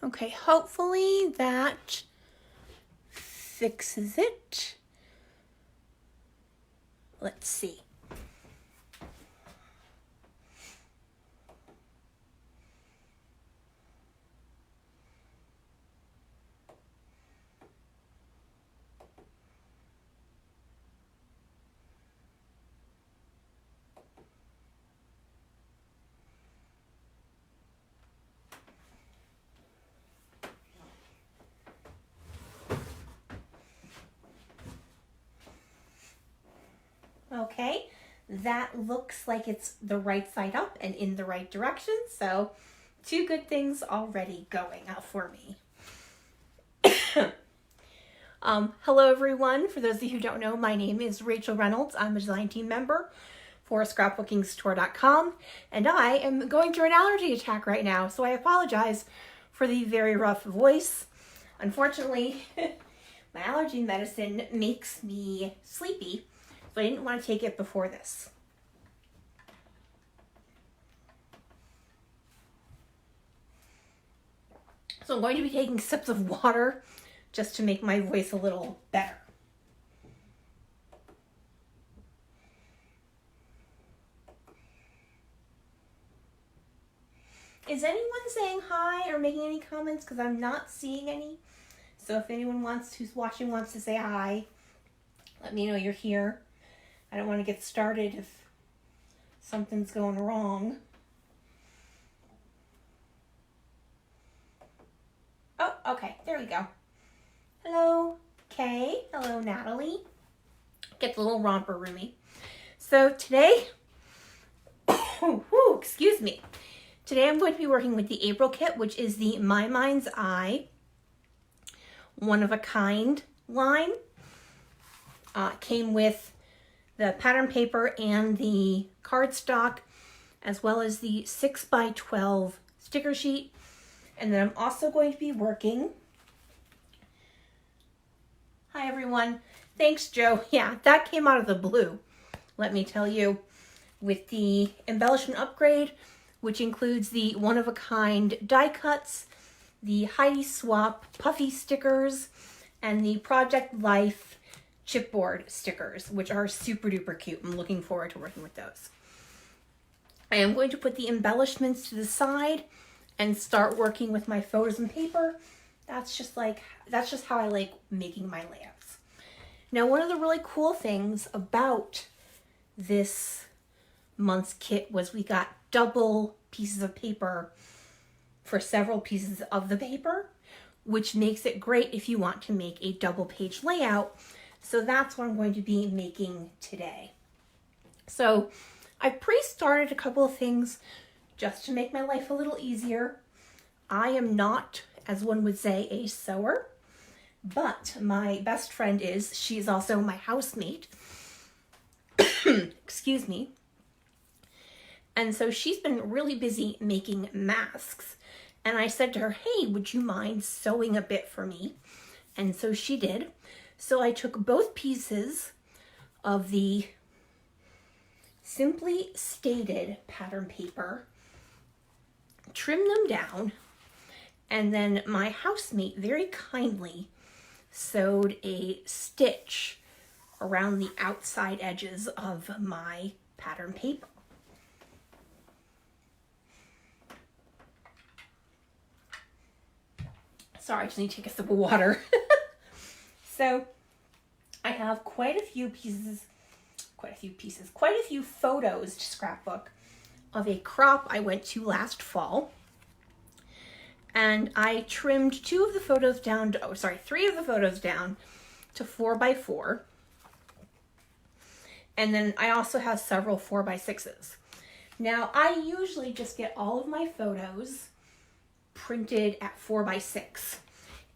Okay, hopefully that fixes it. Let's see. Okay, that looks like it's the right side up and in the right direction, so two good things already going for me. Hello everyone. For those of you who don't know, my name is Rachel Reynolds. I'm a design team member for ScrapbookingStore.com, and I am going through an allergy attack right now, so I apologize for the very rough voice. Unfortunately, my allergy medicine makes me sleepy, so I didn't want to take it before this. So I'm going to be taking sips of water just to make my voice a little better. Is anyone saying hi or making any comments? Because I'm not seeing any. So if anyone who's watching wants to say hi, let me know you're here. I don't want to get started if something's going wrong. Oh, okay, there we go. Hello, Kay. Hello, Natalie. Gets a little romper roomy. So today, excuse me. Today I'm going to be working with the April kit, which is the My Mind's Eye one-of-a-kind line. Came with the pattern paper and the cardstock, as well as the 6x12 sticker sheet. And then I'm also going to be working. Hi everyone. Thanks, Joe. Yeah, that came out of the blue, let me tell you, with the embellishment upgrade, which includes the one-of-a-kind die cuts, the Heidi Swap puffy stickers, and the Project Life chipboard stickers, which are super duper cute. I'm looking forward to working with those. I am going to put the embellishments to the side and start working with my photos and paper. That's just how I like making my layouts. Now, one of the really cool things about this month's kit was we got double pieces of paper for several pieces of the paper, which makes it great if you want to make a double page layout. So that's what I'm going to be making today. So I pre-started a couple of things just to make my life a little easier. I am not, as one would say, a sewer, but my best friend is. She's also my housemate. Excuse me. And so she's been really busy making masks. And I said to her, hey, would you mind sewing a bit for me? And so she did. So I took both pieces of the Simply Stated pattern paper, trimmed them down, and then my housemate very kindly sewed a stitch around the outside edges of my pattern paper. Sorry, I just need to take a sip of water. So I have quite a few photos to scrapbook of a crop I went to last fall. And I trimmed three of the photos down to 4x4. And then I also have several 4x6s. Now, I usually just get all of my photos printed at 4x6.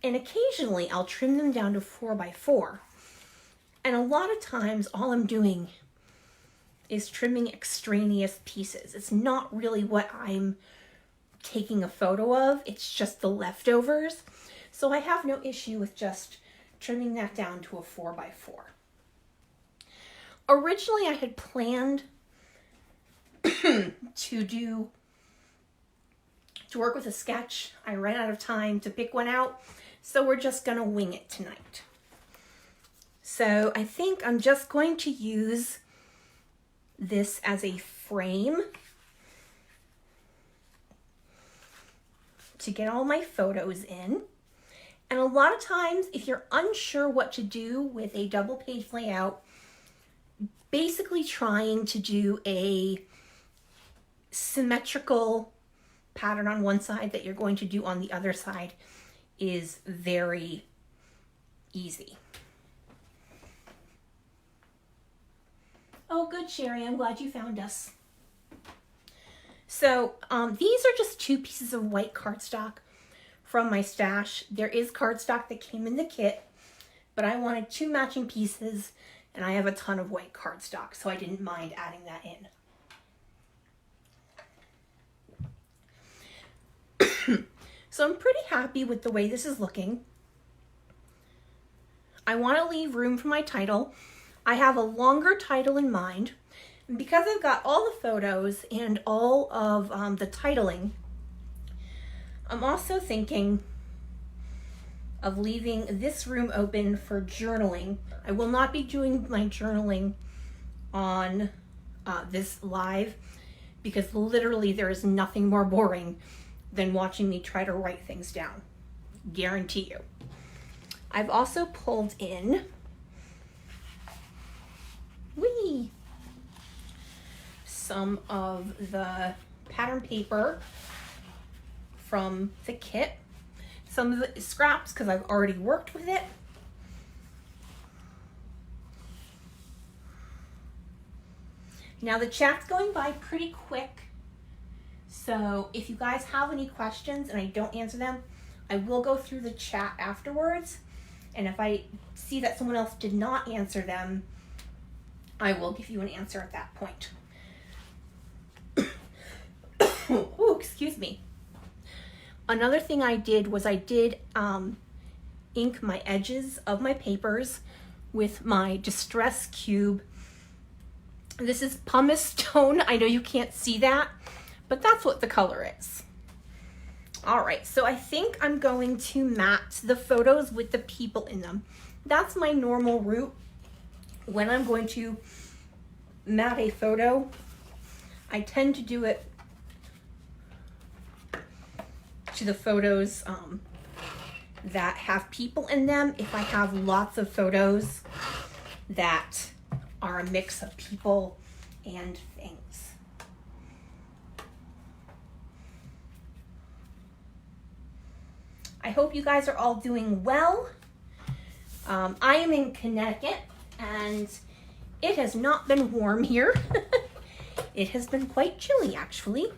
And occasionally I'll trim them down to 4x4. And a lot of times all I'm doing is trimming extraneous pieces. It's not really what I'm taking a photo of. It's just the leftovers. So I have no issue with just trimming that down to a 4x4. Originally I had planned to to work with a sketch. I ran out of time to pick one out, so we're just gonna wing it tonight. So I think I'm just going to use this as a frame to get all my photos in. And a lot of times, if you're unsure what to do with a double page layout, basically trying to do a symmetrical pattern on one side that you're going to do on the other side is very easy. Oh, good, Sherry. I'm glad you found us. So these are just 2 pieces of white cardstock from my stash. There is cardstock that came in the kit, but I wanted 2 matching pieces, and I have a ton of white cardstock, so I didn't mind adding that in. So I'm pretty happy with the way this is looking. I want to leave room for my title. I have a longer title in mind. And because I've got all the photos and all of the titling, I'm also thinking of leaving this room open for journaling. I will not be doing my journaling on this live because literally there is nothing more boring than watching me try to write things down. Guarantee you. I've also pulled in some of the pattern paper from the kit. Some of it is scraps because I've already worked with it. Now the chat's going by pretty quick, so if you guys have any questions and I don't answer them, I will go through the chat afterwards, and if I see that someone else did not answer them, I will give you an answer at that point. Oh, excuse me. Another thing I did was I did ink my edges of my papers with my Distress Cube. This is pumice stone. I know you can't see that, but that's what the color is. All right, so I think I'm going to mat the photos with the people in them. That's my normal route. When I'm going to mat a photo, I tend to do it to the photos that have people in them. If I have lots of photos that are a mix of people and things. I hope you guys are all doing well. I am in Connecticut and it has not been warm here. It has been quite chilly actually.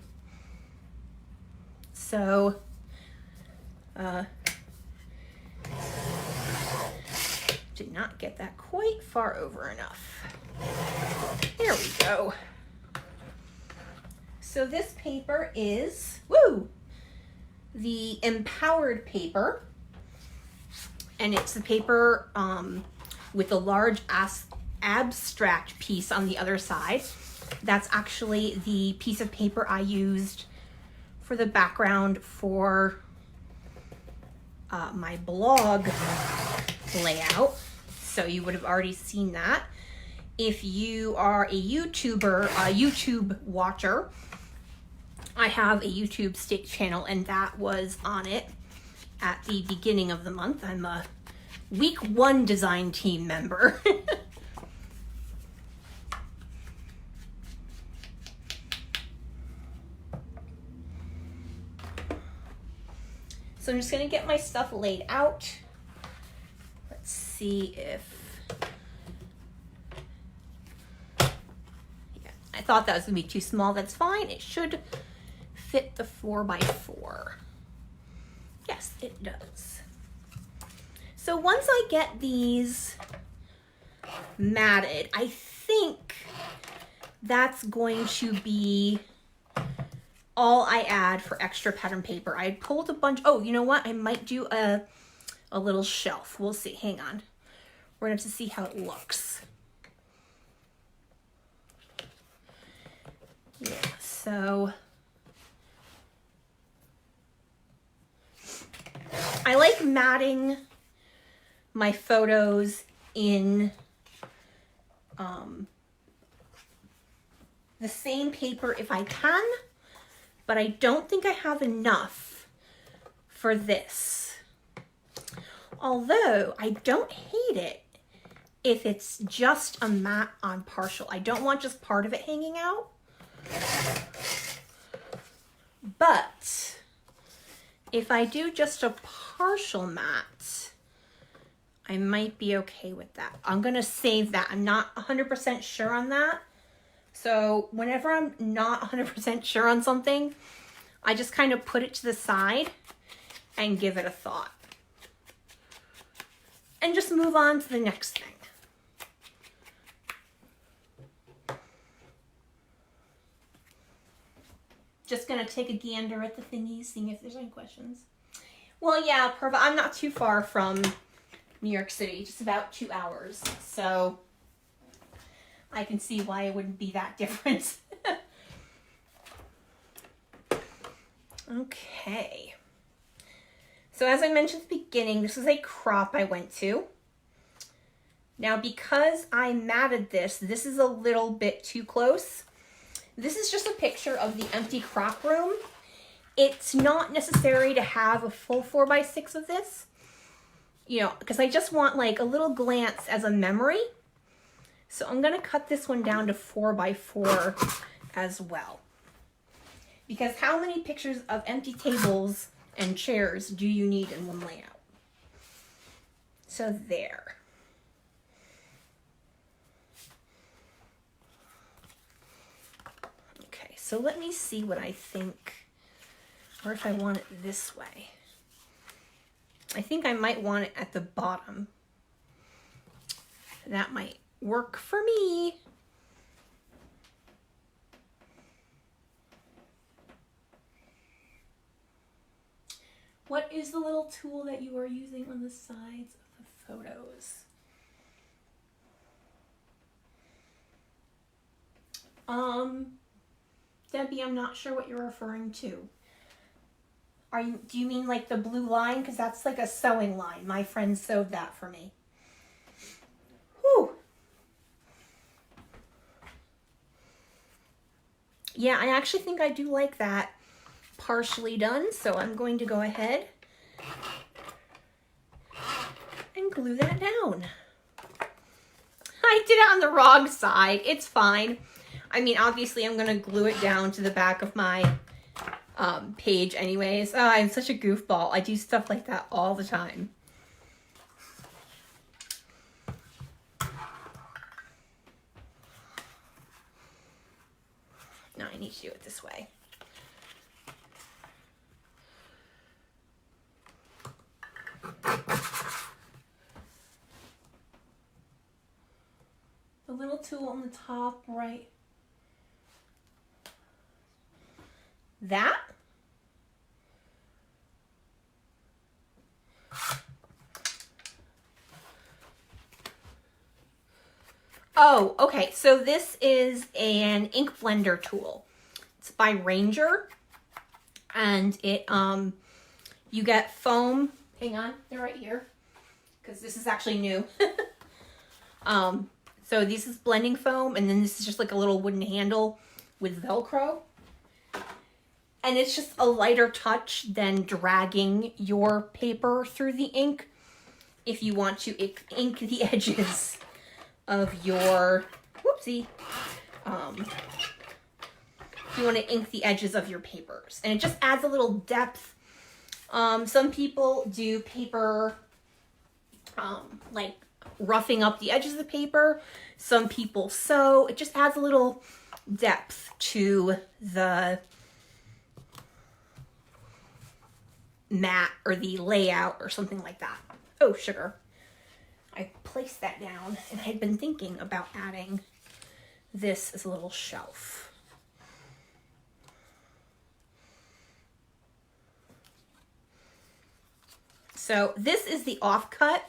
So, did not get that quite far over enough. There we go. So this paper is, the Empowered paper. And it's the paper with a large abstract piece on the other side. That's actually the piece of paper I used for the background for my blog layout. So you would have already seen that. If you are a YouTuber, a YouTube watcher, I have a YouTube state channel and that was on it at the beginning of the month. I'm a week 1 design team member. So I'm just gonna get my stuff laid out. Let's see if, I thought that was gonna be too small. That's fine. It should fit the 4x4. Yes, it does. So once I get these matted, I think that's going to be all I add for extra pattern paper. I pulled a bunch. Oh, you know what? I might do a little shelf. We'll see. Hang on. We're gonna have to see how it looks. Yeah, so I like matting my photos in the same paper if I can, but I don't think I have enough for this. Although I don't hate it if it's just a matte on partial. I don't want just part of it hanging out. But if I do just a partial matte, I might be okay with that. I'm gonna save that. I'm not 100% sure on that. So whenever I'm not 100% sure on something, I just kind of put it to the side and give it a thought. And just move on to the next thing. Just gonna take a gander at the thingies, seeing if there's any questions. Well, yeah, I'm not too far from New York City, just about 2 hours. So I can see why it wouldn't be that different. Okay. So as I mentioned at the beginning, this is a crop I went to. Now, because I matted this, this is a little bit too close. This is just a picture of the empty crop room. It's not necessary to have a full 4x6 of this, you know, because I just want like a little glance as a memory. So I'm going to cut this one down to 4x4 as well. Because how many pictures of empty tables and chairs do you need in one layout? So there. Okay, so let me see what I think, or if I want it this way. I think I might want it at the bottom. That might work for me. What is the little tool that you are using on the sides of the photos? Debbie, I'm not sure what you're referring to. Do you mean like the blue line? Because that's like a sewing line. My friend sewed that for me. Whew. Yeah, I actually think I do like that partially done, so I'm going to go ahead and glue that down. I did it on the wrong side. It's fine. I mean, obviously I'm going to glue it down to the back of my page anyways. Oh, I'm such a goofball. I do stuff like that all the time. No, I need to do it this way. The little tool on the top right. That? Oh, okay. So this is an ink blender tool. It's by Ranger, and it you get foam. Hang on, they're right here because this is actually new. So this is blending foam, and then this is just like a little wooden handle with Velcro. And it's just a lighter touch than dragging your paper through the ink if you want to ink the edges of your, whoopsie, if you want to ink the edges of your papers. And it just adds a little depth. Some people do paper, like roughing up the edges of the paper. Some people sew. It just adds a little depth to the mat or the layout or something like that. Oh, sugar. I placed that down and I had been thinking about adding this as a little shelf. So this is the offcut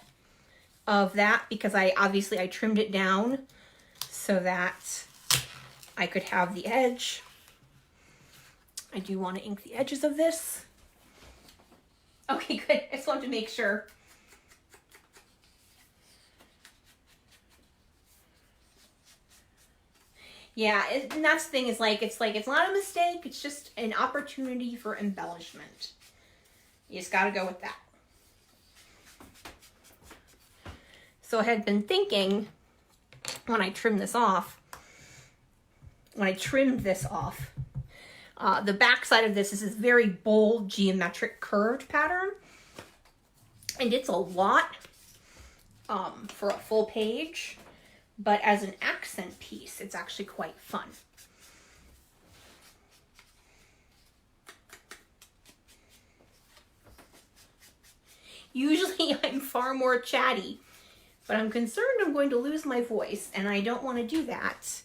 of that because I trimmed it down so that I could have the edge. I do want to ink the edges of this. Okay, good. I just wanted to make sure. Yeah, and that's the thing is it's not a mistake. It's just an opportunity for embellishment. You just got to go with that. So I had been thinking when I trimmed this off, the back side of this is this very bold geometric curved pattern. And it's a lot for a full page. But as an accent piece, it's actually quite fun. Usually I'm far more chatty, but I'm concerned I'm going to lose my voice, and I don't want to do that.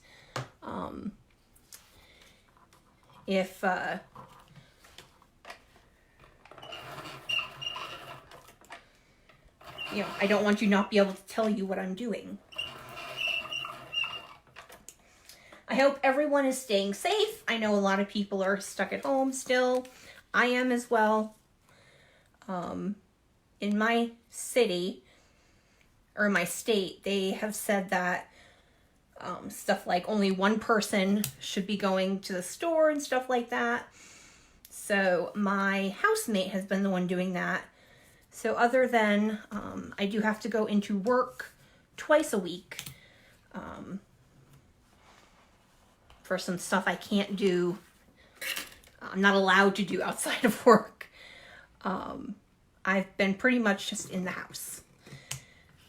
I don't want you not be able to tell you what I'm doing. I hope everyone is staying safe. I know a lot of people are stuck at home still. I am as well. In my city, or my state, they have said that stuff like only one person should be going to the store and stuff like that. So my housemate has been the one doing that. So other than, I do have to go into work twice a week. For some stuff I can't do, I'm not allowed to do outside of work. I've been pretty much just in the house.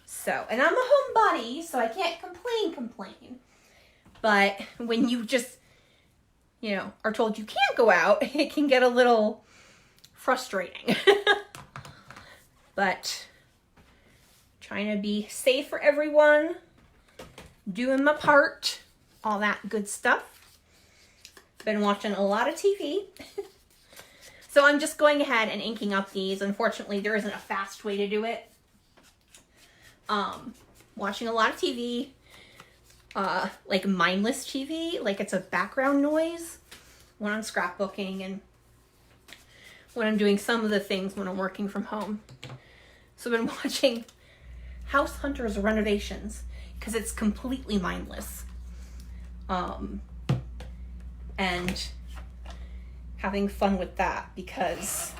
So, and I'm a homebody, so I can't complain. But when you just, are told you can't go out, it can get a little frustrating. But trying to be safe for everyone, doing my part, all that good stuff. Been watching a lot of TV. So I'm just going ahead and inking up these. Unfortunately, there isn't a fast way to do it. Watching a lot of TV, like mindless TV, like it's a background noise when I'm scrapbooking and when I'm doing some of the things when I'm working from home. So I've been watching House Hunters renovations because it's completely mindless. And having fun with that, because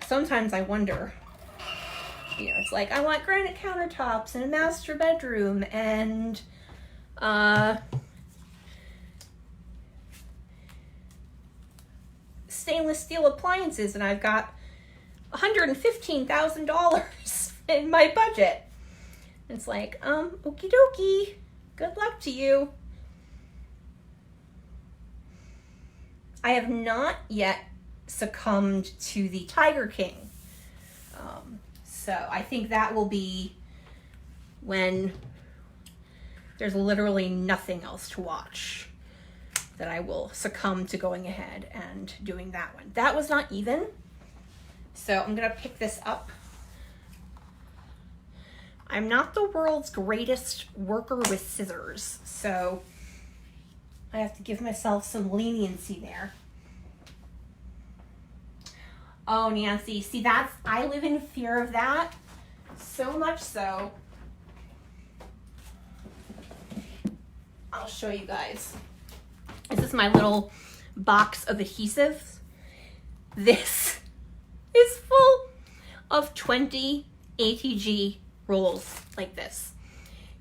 sometimes I wonder, it's like I want granite countertops and a master bedroom and stainless steel appliances, and I've got $115,000 in my budget. It's like, okie dokie, good luck to you. I have not yet succumbed to the Tiger King. So I think that will be when there's literally nothing else to watch, that I will succumb to going ahead and doing that one. That was not even. So I'm going to pick this up. I'm not the world's greatest worker with scissors, so I have to give myself some leniency there. Oh, Nancy, see, I live in fear of that, so much so. I'll show you guys. This is my little box of adhesives. This is full of 20 ATG rolls like this.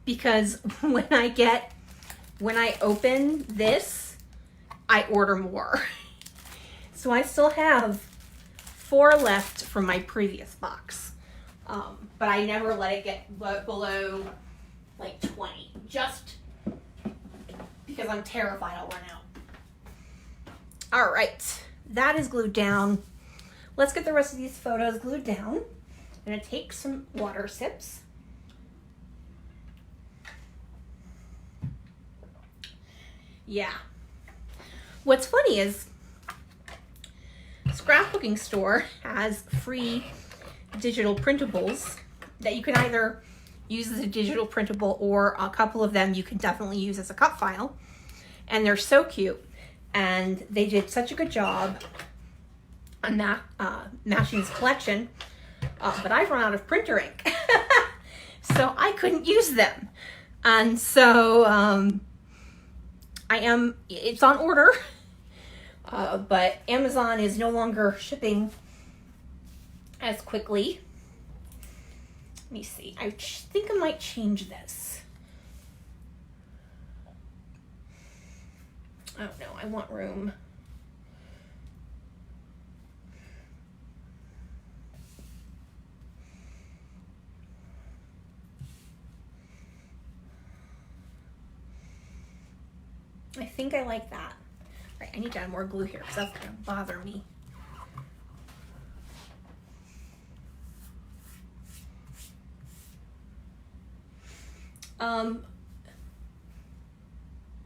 Because when I open this, I order more. So I still have 4 left from my previous box. But I never let it get below like 20, just because I'm terrified I'll run out. All right, that is glued down. Let's get the rest of these photos glued down. I'm gonna take some water sips. Yeah. What's funny is Scrapbooking Store has free digital printables that you can either use as a digital printable, or a couple of them you can definitely use as a cut file. And they're so cute. And they did such a good job. on matching this collection, but I've run out of printer ink. So I couldn't use them. And so it's on order, but Amazon is no longer shipping as quickly. Let me see. I think I might change this. Oh no, I want room. I think I like that. All right, I need to add more glue here because that's gonna bother me.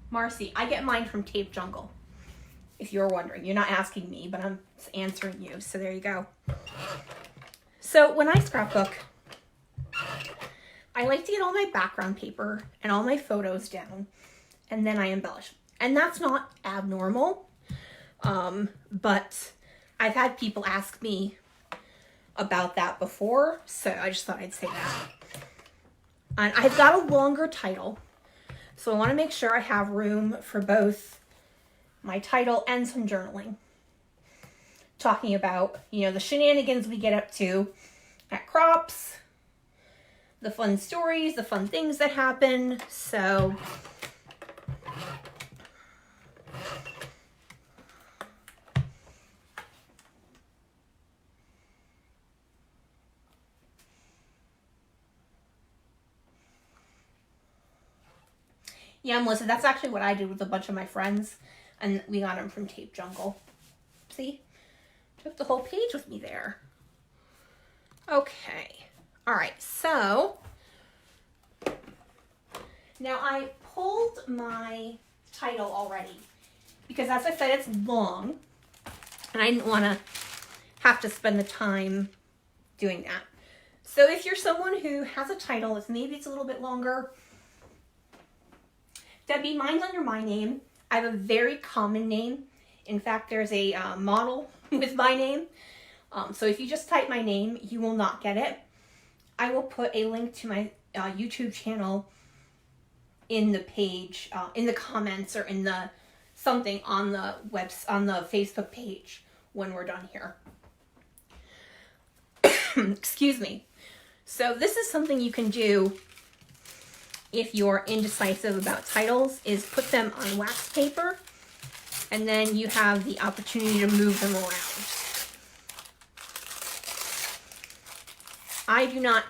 Marcy, I get mine from Tape Jungle. If you're wondering, you're not asking me, but I'm answering you. So there you go. So when I scrapbook, I like to get all my background paper and all my photos down, and then I embellish. And that's not abnormal, but I've had people ask me about that before, so I just thought I'd say that. And I've got a longer title, so I want to make sure I have room for both my title and some journaling. Talking about, you know, the shenanigans we get up to at crops, the fun stories, the fun things that happen, so... Yeah, Melissa, that's actually what I did with a bunch of my friends, and we got them from Tape Jungle. See? Took the whole page with me there. Okay. All right, so now I pulled my title already because, as I said, it's long, and I didn't want to have to spend the time doing that. So if you're someone who has a title that's maybe it's a little bit longer, Debbie, mine's under my name. I have a very common name. In fact, there's a model with my name. So if you just type my name, you will not get it. I will put a link to my YouTube channel in the page, in the comments, or in the something on the on the Facebook page when we're done here. Excuse me. So this is something you can do if you're indecisive about titles, is put them on wax paper, and then you have the opportunity to move them around. I do not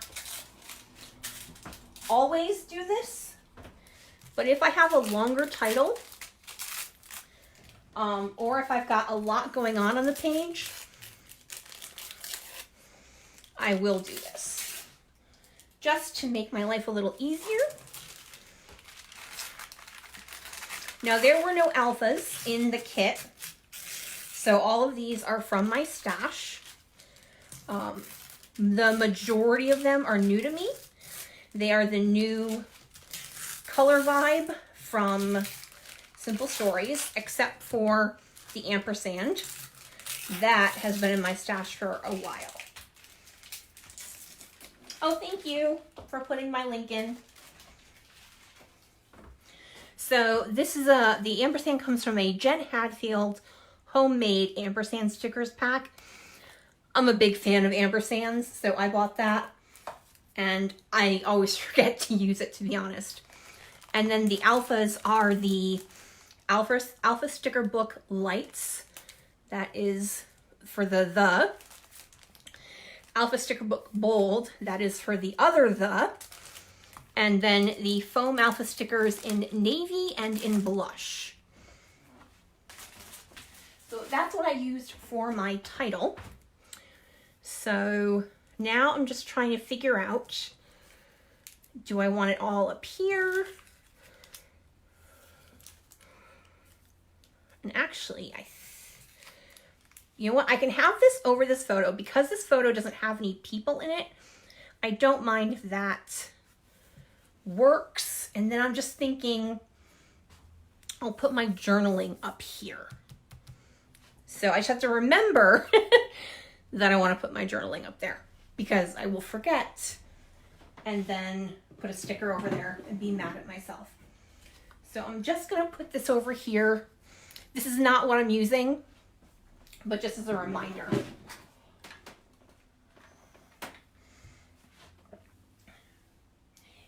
always do this, but if I have a longer title, or if I've got a lot going on the page, I will do this, just to make my life a little easier. Now, there were no alphas in the kit, so all of these are from my stash. The majority of them are new to me. They are the new color vibe from Simple Stories, except for the ampersand. That has been in my stash for a while. Oh, thank you for putting my link in. So this is the ampersand comes from a Jen Hadfield homemade ampersand stickers pack. I'm a big fan of ampersands, so I bought that. And I always forget to use it, to be honest. And then the alphas are the Alpha Sticker Book Lights. That is for the. Alpha Sticker Book Bold, that is for the other the. And then the foam alpha stickers in navy and in blush. So that's what I used for my title. So now I'm just trying to figure out, do I want it all up here? And actually, you know what? I can have this over this photo because this photo doesn't have any people in it. I don't mind if that works. And then I'm just thinking I'll put my journaling up here. So I just have to remember that I want to put my journaling up there, because I will forget and then put a sticker over there and be mad at myself. So I'm just going to put this over here. This is not what I'm using, but just as a reminder.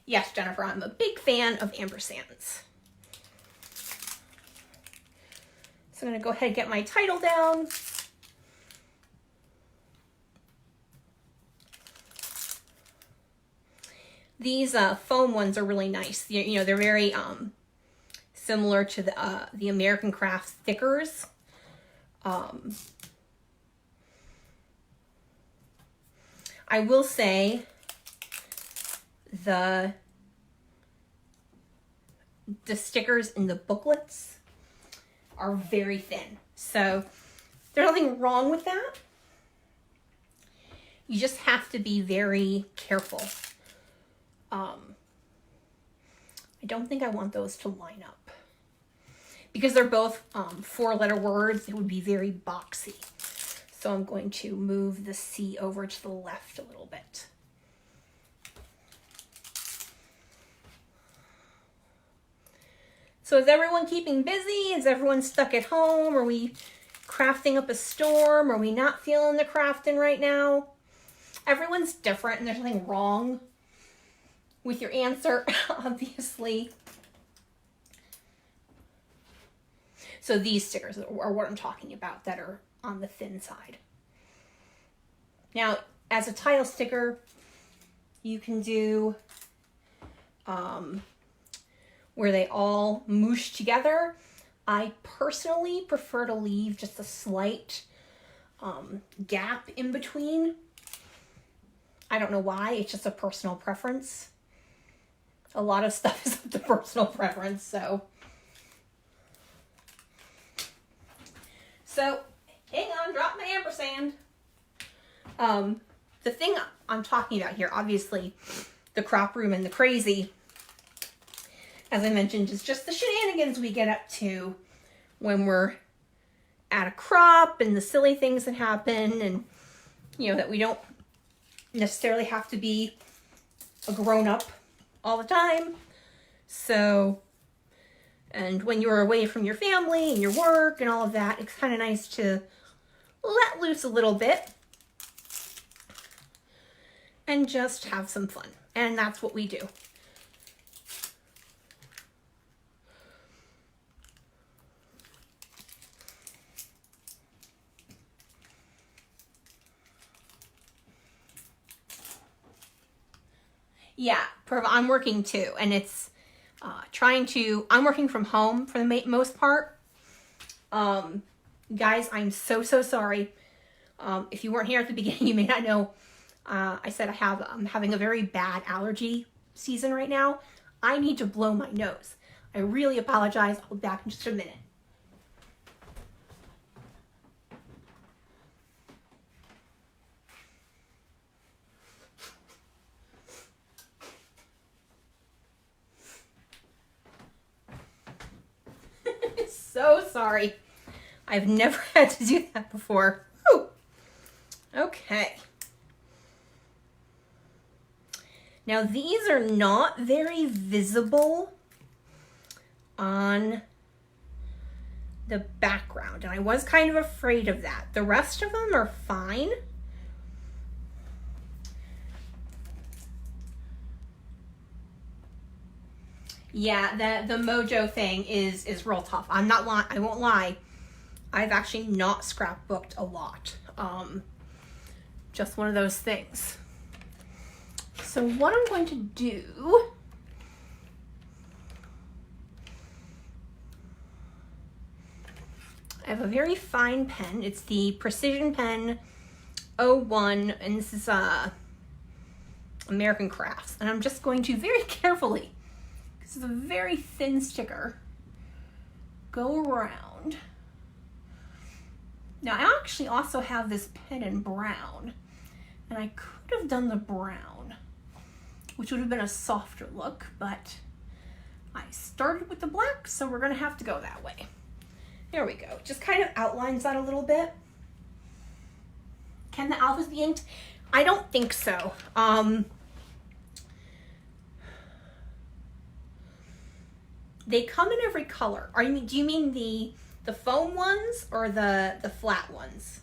Yes, Jennifer, I'm a big fan of ampersands. So I'm going to go ahead and get my title down. These foam ones are really nice. You know, they're very similar to the American Crafts stickers. I will say the stickers in the booklets are very thin. So there's nothing wrong with that. You just have to be very careful. I don't think I want those to line up. Because they're both 4-letter words, it would be very boxy. So I'm going to move the C over to the left a little bit. So is everyone keeping busy? Is everyone stuck at home? Are we crafting up a storm? Are we not feeling the crafting right now? Everyone's different and there's nothing wrong with your answer, obviously. So these stickers are what I'm talking about that are on the thin side. Now, as a title sticker, you can do where they all moosh together. I personally prefer to leave just a slight gap in between. I don't know why, it's just a personal preference. A lot of stuff is up to personal preference, so. So, hang on, drop my ampersand. The thing I'm talking about here, obviously, the crop room and the crazy, as I mentioned, is just the shenanigans we get up to when we're at a crop and the silly things that happen, and, you know, that we don't necessarily have to be a grown-up all the time. So, and when you're away from your family and your work and all of that, it's kind of nice to let loose a little bit and just have some fun. And that's what we do. Yeah, I'm working too, and it's I'm working from home for the most part. Guys, I'm so sorry. If you weren't here at the beginning, you may not know, I said I'm having a very bad allergy season right now. I need to blow my nose. I really apologize. I'll be back in just a minute. So sorry. I've never had to do that before. Whew. Okay. Now these are not very visible on the background, and I was kind of afraid of that. The rest of them are fine. Yeah, the Mojo thing is real tough. I won't lie. I've actually not scrapbooked a lot. Just one of those things. So what I'm going to do, I have a very fine pen. It's the Precision Pen 01, and this is American Crafts. And I'm just going to very carefully, this is a very thin sticker, go around. Now I actually also have this pen in brown, and I could have done the brown, which would have been a softer look, but I started with the black, so we're gonna have to go that way. There we go. Just kind of outlines that a little bit. Can the alphas be inked? I don't think so. They come in every color. Do you mean the foam ones or the flat ones?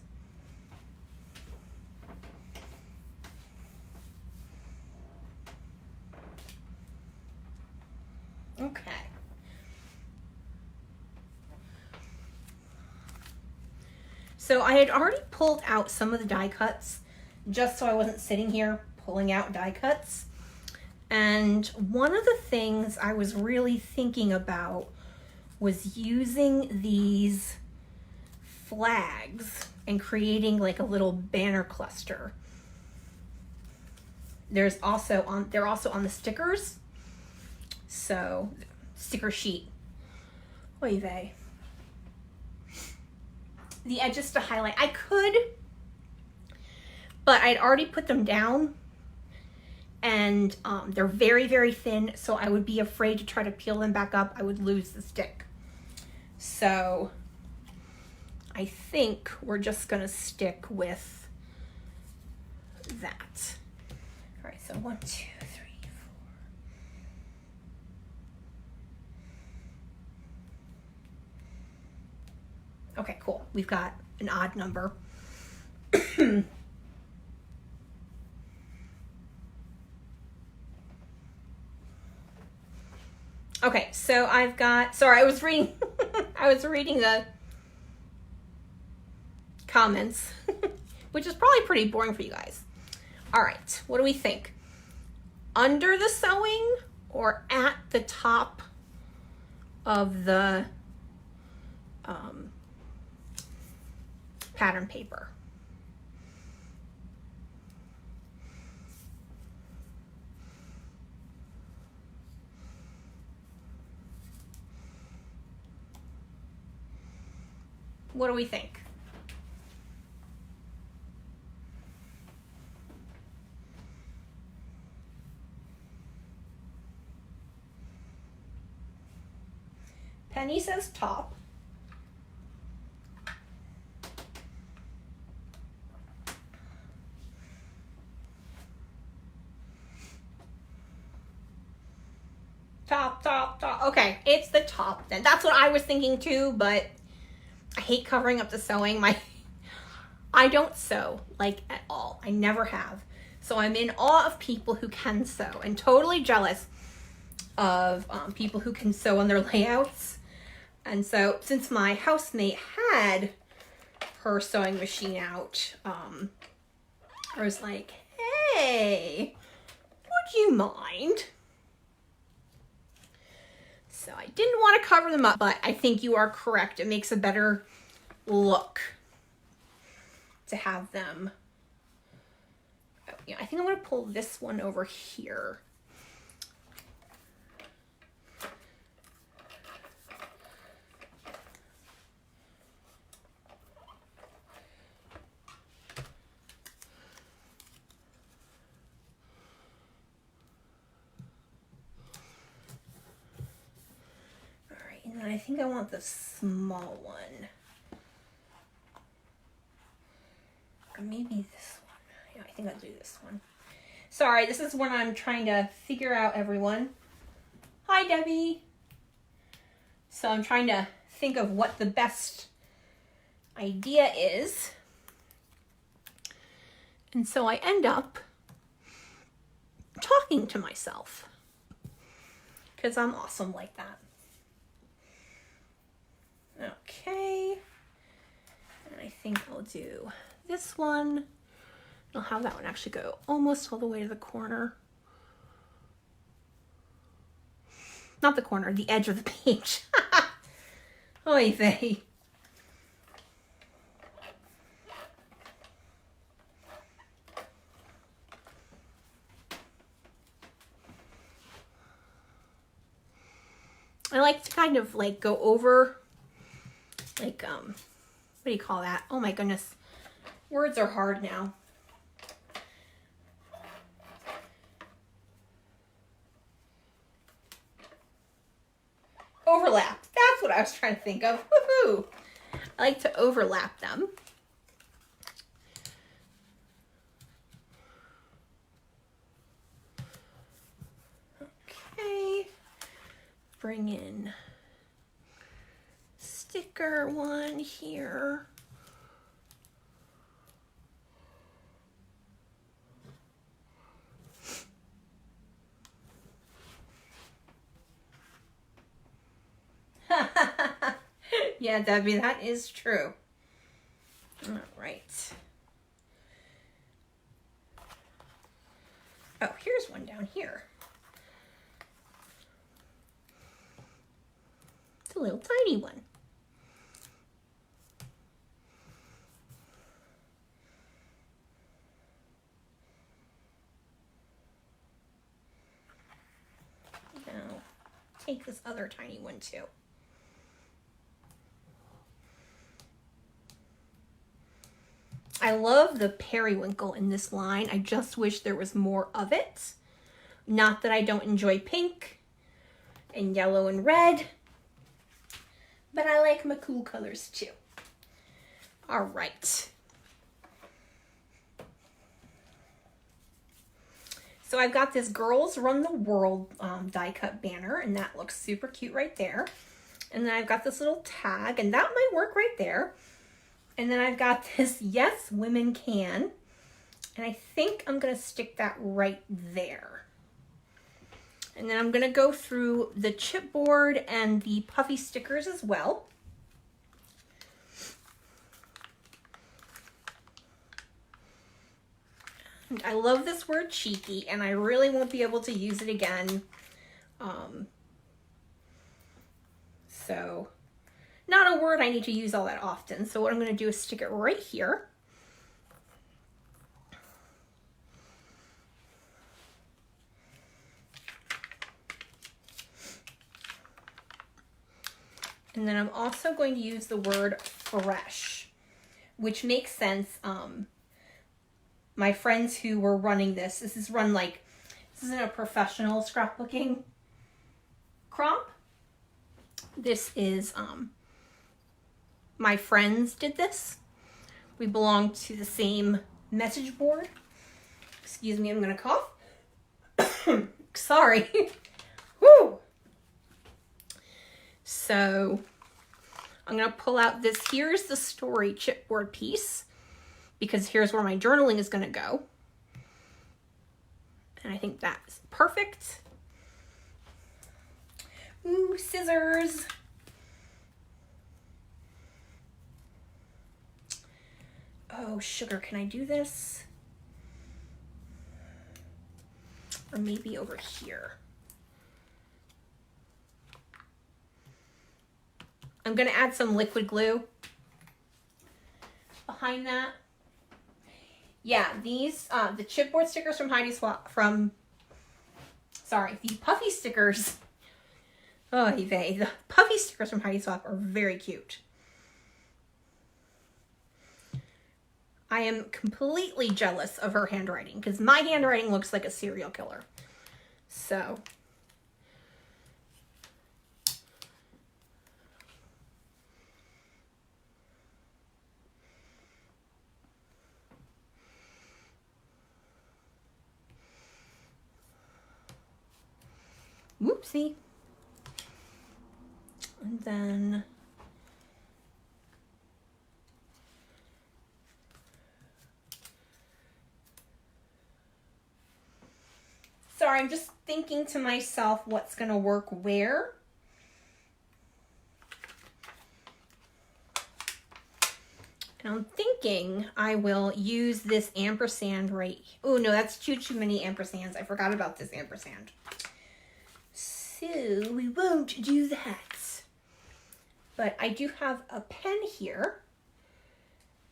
Okay. So I had already pulled out some of the die cuts just so I wasn't sitting here pulling out die cuts. And one of the things I was really thinking about was using these flags and creating like a little banner cluster. They're also on the stickers. So, sticker sheet. Oy vey. The edges to highlight. I could, but I'd already put them down, and they're very, very thin, so I would be afraid to try to peel them back up. I would lose the stick. So I think we're just gonna stick with that. All right, so 1, 2, 3, 4. Okay, cool. We've got an odd number. Okay, so I've got, sorry, I was reading the comments, which is probably pretty boring for you guys. All right, what do we think? Under the sewing or at the top of the pattern paper? What do we think? Penny says top. Top. Okay, it's the top then. That's what I was thinking too, but I hate covering up the sewing. I don't sew, like, at all. I never have. So I'm in awe of people who can sew, and totally jealous of people who can sew on their layouts. And so since my housemate had her sewing machine out, I was like, hey, would you mind? So I didn't want to cover them up, but I think you are correct. It makes a better look to have them. Oh, yeah, I think I'm going to pull this one over here. And I think I want the small one. Or maybe this one. Yeah, I think I'll do this one. Sorry, this is when I'm trying to figure out everyone. Hi, Debbie. So I'm trying to think of what the best idea is. And so I end up talking to myself. Because I'm awesome like that. Okay, and I think I'll do this one. I'll have that one actually go almost all the way to the corner. Not the corner, the edge of the page. Oy vey. I like to kind of like go over, like, what do you call that? Oh my goodness. Words are hard now. Overlap. That's what I I was trying to think of. Woohoo! I like to overlap them. Okay. Bring in sticker one here. Yeah, Debbie, that is true. All right. Oh, here's one down here. It's a little tiny one. Now, take this other tiny one too. I love the periwinkle in this line. I just wish there was more of it. Not that I don't enjoy pink and yellow and red, but I like my cool colors too. All right. So I've got this Girls Run the World die cut banner, and that looks super cute right there. And then I've got this little tag, and that might work right there. And then I've got this Yes, Women Can. And I think I'm going to stick that right there. And then I'm going to go through the chipboard and the puffy stickers as well. And I love this word cheeky, and I really won't be able to use it again. So... not a word I need to use all that often. So what I'm going to do is stick it right here. And then I'm also going to use the word fresh, which makes sense. My friends who were running this is run like, this isn't a professional scrapbooking crop. This is, my friends did this. We belong to the same message board. Excuse me, I'm gonna cough. Sorry. Woo! So I'm gonna pull out this Here's the Story chipboard piece, because here's where my journaling is gonna go. And I think that's perfect. Ooh, scissors. Oh, sugar, can I do this? Or maybe over here. I'm gonna add some liquid glue behind that. Yeah, these, the chipboard stickers from Heidi Swap, the puffy stickers. Oh, the puffy stickers from Heidi Swap are very cute. I am completely jealous of her handwriting, because my handwriting looks like a serial killer. So. Whoopsie. And then. Sorry, I'm just thinking to myself what's going to work where. And I'm thinking I will use this ampersand right. Oh, no, that's too many ampersands. I forgot about this ampersand. So we won't do that. But I do have a pen here.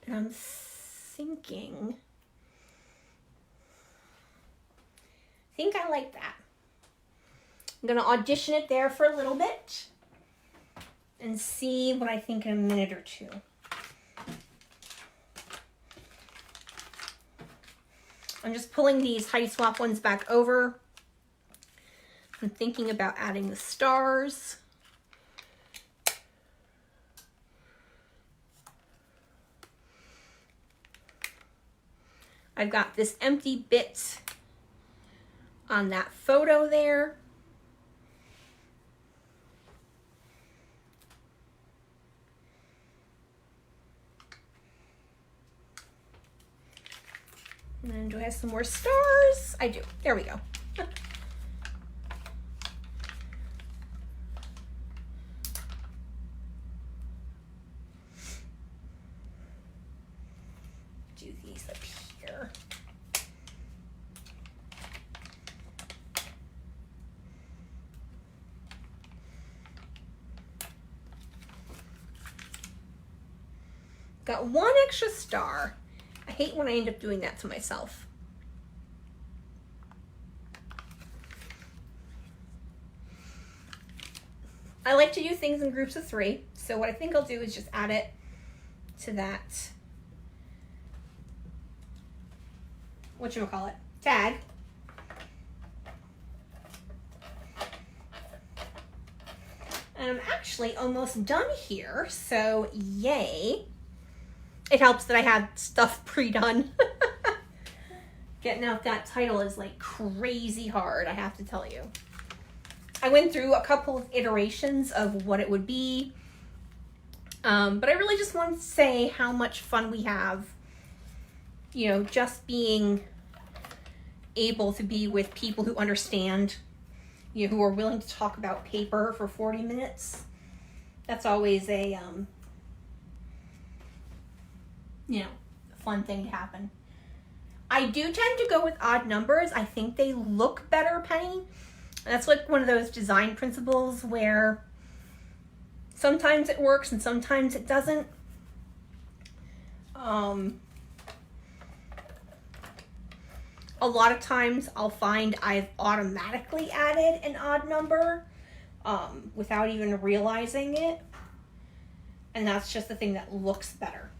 And I'm thinking... I think I like that. I'm going to audition it there for a little bit and see what I think in a minute or two. I'm just pulling these Heidi Swap ones back over. I'm thinking about adding the stars. I've got this empty bit on that photo there. And then do I have some more stars? I do. There we go. Do these up here. Got one extra star. I hate when I end up doing that to myself. I like to do things in groups of 3. So what I think I'll do is just add it to that, whatchamacallit, tag. And I'm actually almost done here, so yay. It helps that I had stuff pre-done. Getting out that title is like crazy hard, I have to tell you. I went through a couple of iterations of what it would be, but I really just want to say how much fun we have, you know, just being able to be with people who understand, you know, who are willing to talk about paper for 40 minutes. That's always a, you know, fun thing to happen. I do tend to go with odd numbers. I think they look better, Penny. That's like one of those design principles where sometimes it works and sometimes it doesn't. A lot of times I'll find I've automatically added an odd number without even realizing it. And that's just the thing that looks better.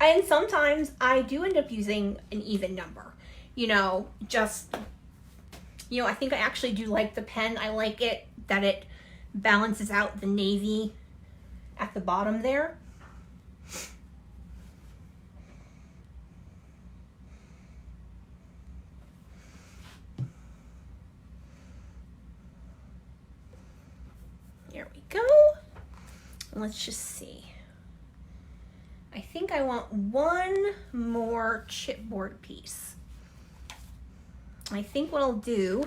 And sometimes I do end up using an even number, you know, just, you know, I think I actually do like the pen. I like it that it balances out the navy at the bottom there. There we go. Let's just see. I think I want one more chipboard piece. I think what I'll do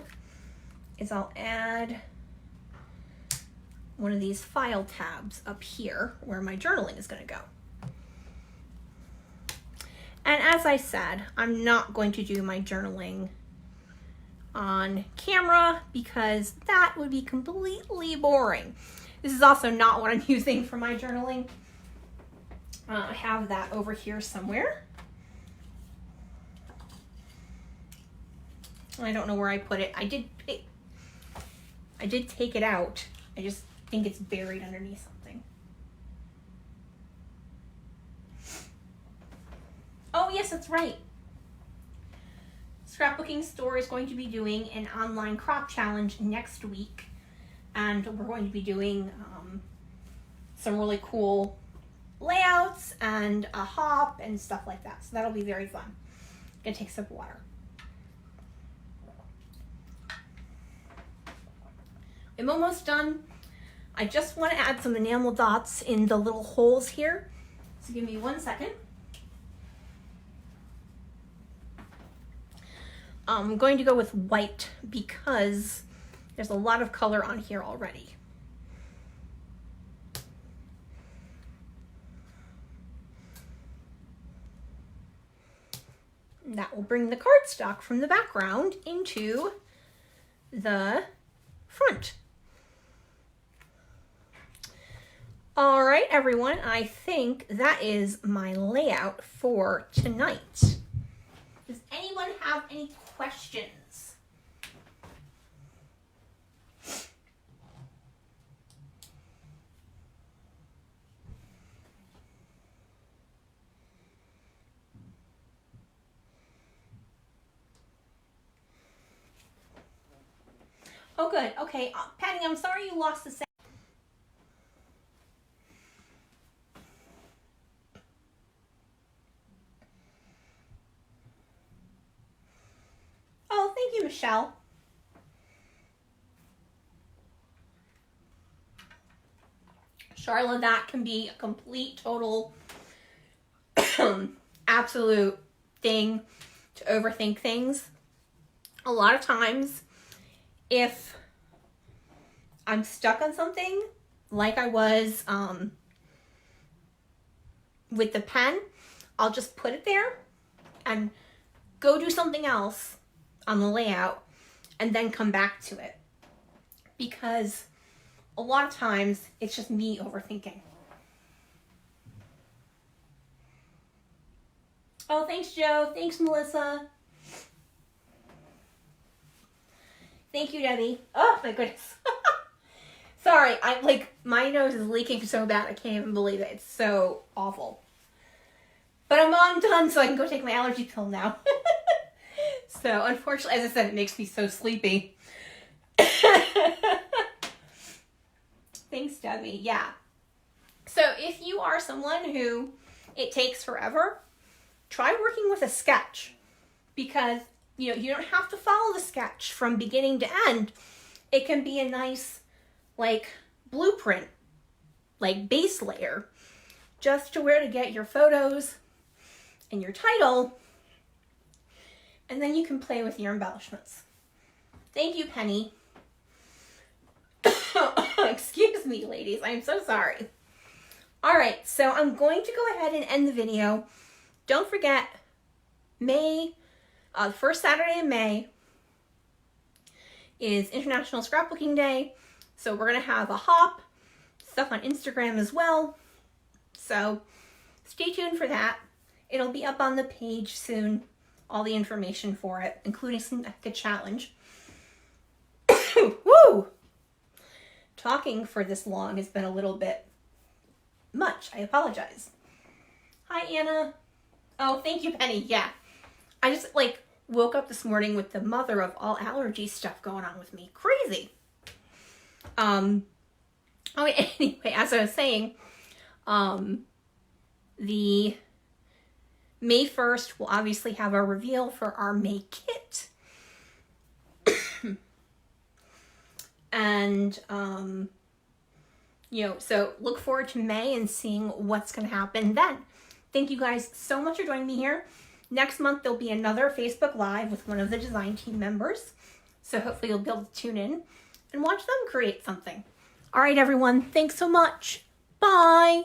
is I'll add one of these file tabs up here where my journaling is going to go. And as I said, I'm not going to do my journaling on camera because that would be completely boring. This is also not what I'm using for my journaling. I have that over here somewhere. I don't know where I put it. I did take it out. I just think it's buried underneath something. Oh yes, that's right. Scrapbooking Store is going to be doing an online crop challenge next week. And we're going to be doing some really cool layouts and a hop and stuff like that. So that'll be very fun. Gonna take a sip of water. I'm almost done. I just want to add some enamel dots in the little holes here. So give me 1 second. I'm going to go with white because there's a lot of color on here already. And that will bring the cardstock from the background into the front. All right, everyone, I think that is my layout for tonight. Does anyone have any questions? Oh, good. Okay, Patty, I'm sorry you lost the sound. shell. Charlotte, that can be a complete, total, absolute thing to overthink things. A lot of times, if I'm stuck on something, like I was with the pen, I'll just put it there and go do something else on the layout and then come back to it. Because a lot of times it's just me overthinking. Oh, thanks, Joe. Thanks, Melissa. Thank you, Debbie. Oh, my goodness. Sorry, my nose is leaking so bad I can't even believe it. It's so awful. But I'm all done, so I can go take my allergy pill now. So, unfortunately, as I said, it makes me so sleepy. Thanks, Debbie. Yeah. So, if you are someone who it takes forever, try working with a sketch. Because, you don't have to follow the sketch from beginning to end. It can be a nice, blueprint, base layer, just to where to get your photos and your title, and then you can play with your embellishments. Thank you, Penny. Excuse me, ladies. I'm so sorry. All right, so I'm going to go ahead and end the video. Don't forget, the first Saturday in May is International Scrapbooking Day. So we're going to have a hop, stuff on Instagram as well. So stay tuned for that. It'll be up on the page soon, all the information for it, including the challenge. Woo! Talking for this long has been a little bit much. I apologize. Hi, Anna. Oh, thank you, Penny. Yeah. I just, woke up this morning with the mother of all allergy stuff going on with me. Crazy. Anyway, as I was saying, the May 1st, we'll obviously have our reveal for our May kit. And, so look forward to May and seeing what's going to happen then. Thank you guys so much for joining me here. Next month, there'll be another Facebook Live with one of the design team members. So hopefully you'll be able to tune in and watch them create something. All right, everyone. Thanks so much. Bye.